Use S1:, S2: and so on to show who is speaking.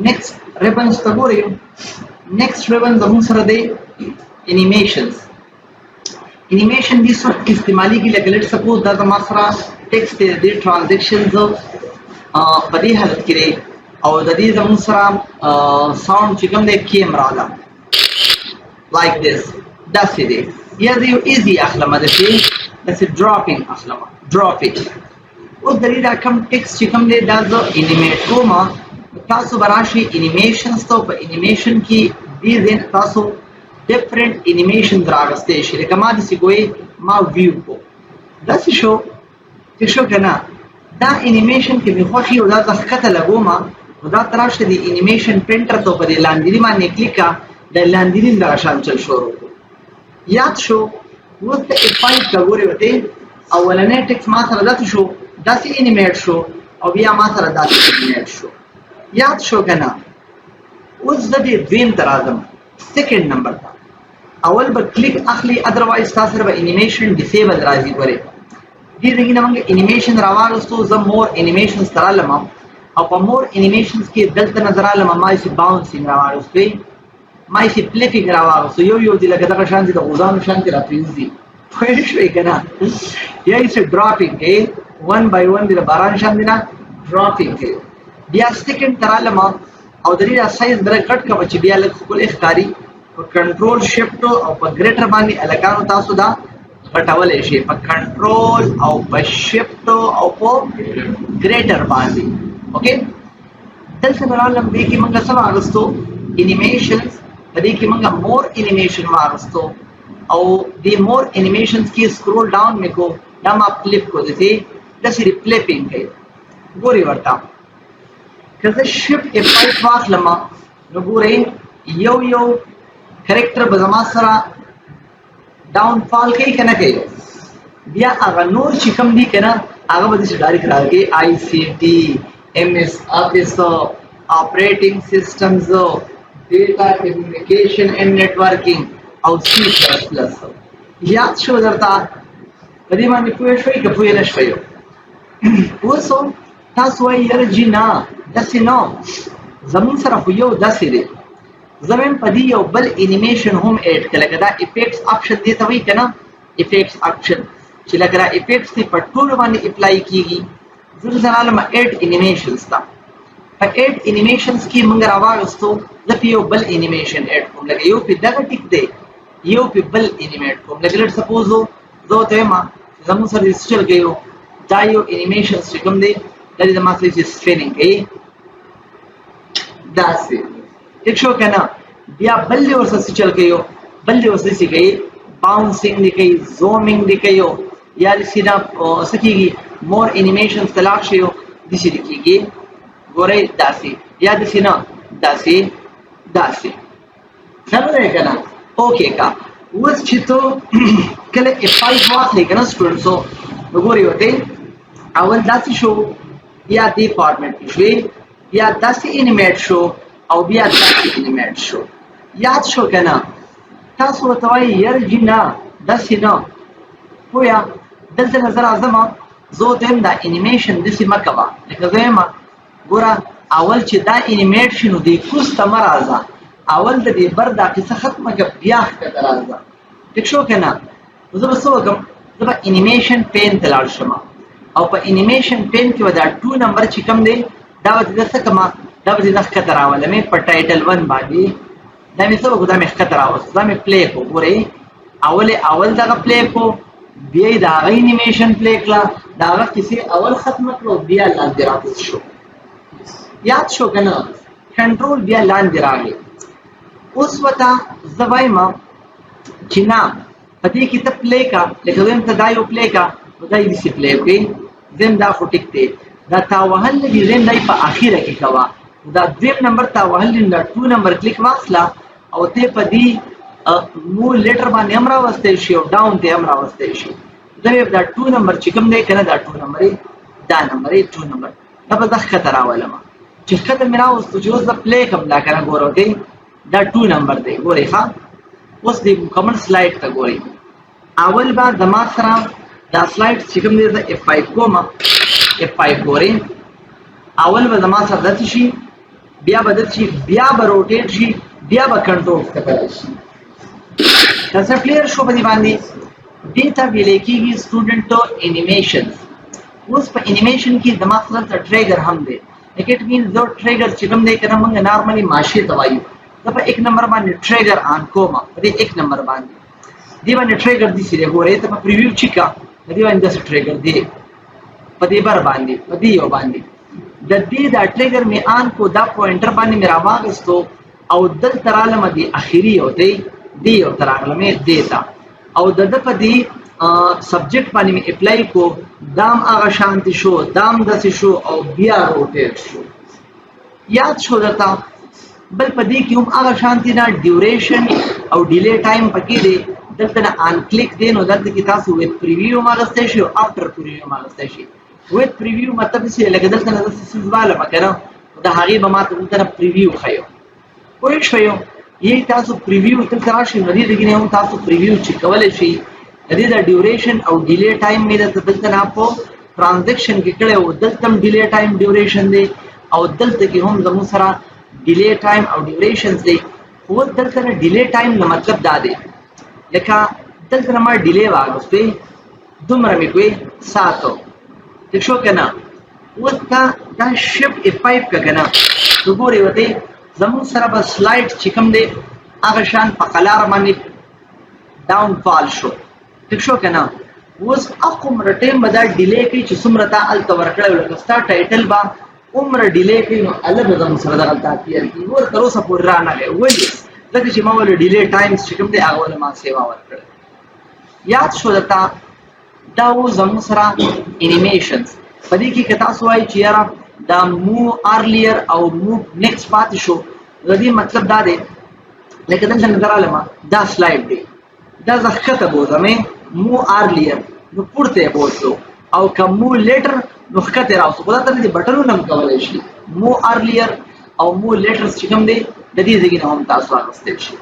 S1: next ribbons ته ګورئ next ribbon زموږ سره دی animations animation دي څه استعمالېږي لکه لیټ سپوز دا زما سره ټیکسټ دی د ټرانزیکشنز په دې حالت کې دی او د دې زموږ سره ساوند چې کوم دی کیمرا ده like this داسې دی یا زه یو ایزي اخلم داسې ډراپینګ اخلم ډراپینګ اوس د دې دا کوم ټیکسټ چې کوم دی دا زه انیمیټ کوم تاسو به راشئ انیمیشنز ته په انیمیشن کې دې ځای تاسو ډفرنټ انیمیشنز راغستی شي لکه ما داسې کوی ما ویو کو داسې شو چې شو که نه دا انیمیشن کې مې خوښ یو دا زه ښکته لګوم نو دا ته راشه د انیمیشن پرنټر ته په دې لاندیني باندې کلیک کړه د لاندیني دغه شان چل شروع کړو یاد شو اوس د افایټ ته ګورې ورته اولنی ټیکس ما سره داسې شو داسې انیمیټ شو او بیا ما سره داسې انیمیټ شو یاد شو که نه اوس زه دې دویم ته راځم سیکنډ نمبر ته اول به کلیک اخلي ادروایز تا سره به انیمیشن ډیسیبل راځي ګورې دې ځای نه موږ انیمیشن راواغستو زه مور انیمیشنز ته رالم او په مور انیمیشنز کې دلته نظر رالم ما یې باونسینګ راواغستوی ما یې فلیپینګ راواغستو یو یو دي لکه دغه شان دي د غوزانو شان دي راپرېوځي پوه شوې که نه یا یې ډراپینګ کوي ون بای ون دي د باران شان دي نه ډراپینګ کوي بیا سیکنډ ته رالم او د دې دا سایز به لږ غټ کړم چې بیا لږ ښکلی ښکاري په کنټرول شفټ او په ګریټر باندې هلکانو تاسو دا غټولی شي په کنټرول او په شفټ او په ګریټر باندې اوکې دلته به رالم دې کې موږ څه واغستو انیمیشنز په دې کې موږ مور انیمیشن واغستو او دې مور انیمیشنز کې سکرول ډاون مې کو دا ما فلپ کو داسې فلپینګ کوي ګورئ ورته که زه شفټ F5 واخلم نو ګورئ یو یو کرکټر به زما سره ډاون فال کوي که نه کوي بیا هغه نور چې کوم دي که نه هغه به داسې ډایرکټ راغی ICT MS Office operating systems data communication and networking او C++ یاد شو درته په دې باندې پوه شوئ که پوه نه شوئ اوس تاسو وایي یاره جي نه داسې نه زموږ سره خو یو داسې دی زه وایم په دې یو بل انیمیشن هم ایډ کړه لکه دا افیکټس آپشن دې ته وایي که نه افیکټس آپشن چې لکه دا افیکټس دې په ټولو باندې اپلای کېږي زه دلته رالم ایډ انیمیشنز ته په ایډ انیمیشنز کې موږ راواغستو زه پې یو بل انیمیشن ایډ کوم لکه یو پې دغه ټیک دی یو پې بل انیمیټ کوم لکه لیټ سپوز زه ورته وایم زموږ سره دې څه چل کوي دا یو انیمیشنز چې کوم دی دا دې زما سره چې سپینینګ کوي داسې ټیک شو که نه بیا بل دې ورسره څه چل کوي بل دې ورسره څه کوي باونسینګ دې کوي زومینګ دې کوي یا داسې دا څه کېږي مور انیمیشنز ته لاړ شئ داسې دې کېږي ګورئ داسې یا داسې نه داسې داسې سمه دی که نه اوکې کا اوس چې ته کله F5 واخلې که نه سټوډنټسو نو ګورئ ورته اول داسې شو بیا دې فارمیټ کې شوې بیا داسې انیمیټ شو او بیا داسې انیمیټ شو یاد شو که نه تاسو ورته وایي یاره جي نه داسې نه پوه دلته نه زه راځم زه ورته وایم دا انیمیشن داسې مه کوه لکه زه وایم ګوره اول چې دا انیمیټ شي نو دې کوز ته مه راځه اول د دې بر دا قصه ختمه کړه بیا ښکته راځه ټیک شو که نه نو زه به څه وکړم زه به انیمیشن پین ته لاړ شم او په انیمیشن پین کې به دا 2 نمبر چې کوم دی دا به زه څه کړم دا به زه ښکته راولم په ټایټل 1 باندې دا مې څه وکړو دا مې ښکته راوستو دا مې پلی کړو ګورئ اول دغه پلی کړو بیا یې د هغه انیمیشن پلی کړه د هغه کیسې اول ختمه کړو بیا لاندې راکوز شو یاد شو که نه کنټرول بیا لاندې راغی اوس ورته زه وایم چې نه په دې کې ته پلی کړه لکه زه وایم ته دا یو پلی کړه نو دا یې داسې پلی کړئ زه دا خو ټیک دی دا تا وهل نه دي زه دا یې په اخره کې کوه دا دویم نمبر تا وهل دي دا 2 نمبر کلیک واخله او ته په دې مو لیټر باندې هم راوستی شي او ډاون ته هم راوستی شي زه دا 2 نمبر چې کوم دی که نه دا 2 نمبر دا نمبر 2 نمبر دا به زه ښکته راولم چې ښکته مې راوستو چې اوس زه پلی کړم دا که نه ګوره دی دا 2 نمبر دی ګورئ ښه اوس د مکمل سلایډ ته ګورئ اول به زما سره دا سلایډ چې کوم دی زه F5 کوم F5 ګورئ اول به زما سره داسې شي بیا بدل شي بیا به روټیټ شي بیا به کنټرول کړل شي. تاسو کلیر شو باندې باندې دې ته ویل کېږي سټوډنټ انیمیشن. اوس په انیمیشن کې د مثلا ټریګر هم دی. اټ مین زو ټریګر چې کوم دی کنه موږ نارملی ماشي ته وایو دا په 1 نمبر باندې ټریګر آن کوم په دې 1 نمبر باندې دی باندې ټریګر دي سره ګورې ته په پریویو چیکا دی باندې د ټریګر دی په دې بر باندې په دې یو باندې د دې دا ټریګر می آن کو دا پوینټر باندې می راوغستو او دل ترالم دی اخیری او دی او ترالم دیتا او د په دې سبجیکټ باندې می اپلای کو دام هغه شانتی شو دام داسې شو او بیا روټیټ شو. یاد شو درته بل په دې کې هم هغه شانتی نه ډیوریشن او ډیلی ټایم پکې دی. دلته نه ان کلیک دی نو دلته کې تاسو ویت پریویو ماغسته شي او افټر پریویو ماغسته شي. ویت پریویو مطلب څه لکه دلته نه د سیزواله پکې د هغې به ماته دلته پریویو خیو پوه شوئ. یی تاسو پریویو دلته راشئ نو دې کې هم تاسو پریویو چې کولی شئ. د دې د ډیوریشن او ډیلی ټایم مې دلته نه په ترانزیکشن کې کړی او دلته هم ډیلی ټایم ډیوریشن دی او دلته کې هم زموږ سره ډیلی ټایم او ډیوریشنز دی. خو دلته نه ډیلی ټایم نو مطلب دا دی لکه دلته نه ما ډیلی واغوستی دومره مې کوی ساتو ټیک شو که نه. اوس دا شپ F5 که که نه نو ګورې ورته زموږ سره به سلایډ چې کوم دی هغه شان په قلار باندې ډاون فال شو ټیک شو که نه. اوس هغومره ټایم به دا ډیلی کوي چې څومره تا هلته ورکړی وي لکه ستا ټایټل به عمره ډیلی کوي نو هله به زموږ سره دغلته اپیر کېږي. ګوره تر اوسه پورې رانغی ولې ځکه چې ما ولې ډیلی ټایمز چې کوم دی هغه ولې ما سیوا ورکړی. یاد شو درته دا و زموږ سره انیمیشنز. په دې کې که تاسو وایئ چې یاره دا موو ارلیر او موو نیکسټ پاتې شو د دې مطلب دا دی لکه دلته نظر علمه دا سلایډ دی دا زه ښکته بوځمې موو ارلیر نو پورته یې بوتلو او که موو لیټر نو ښکته یې راوستو. خو دا ته دې بټنونه هم کولی شي موو ارلیر او موو لیټرز چې کوم دی د دې ځای نه هم تاسو اخیستی شي.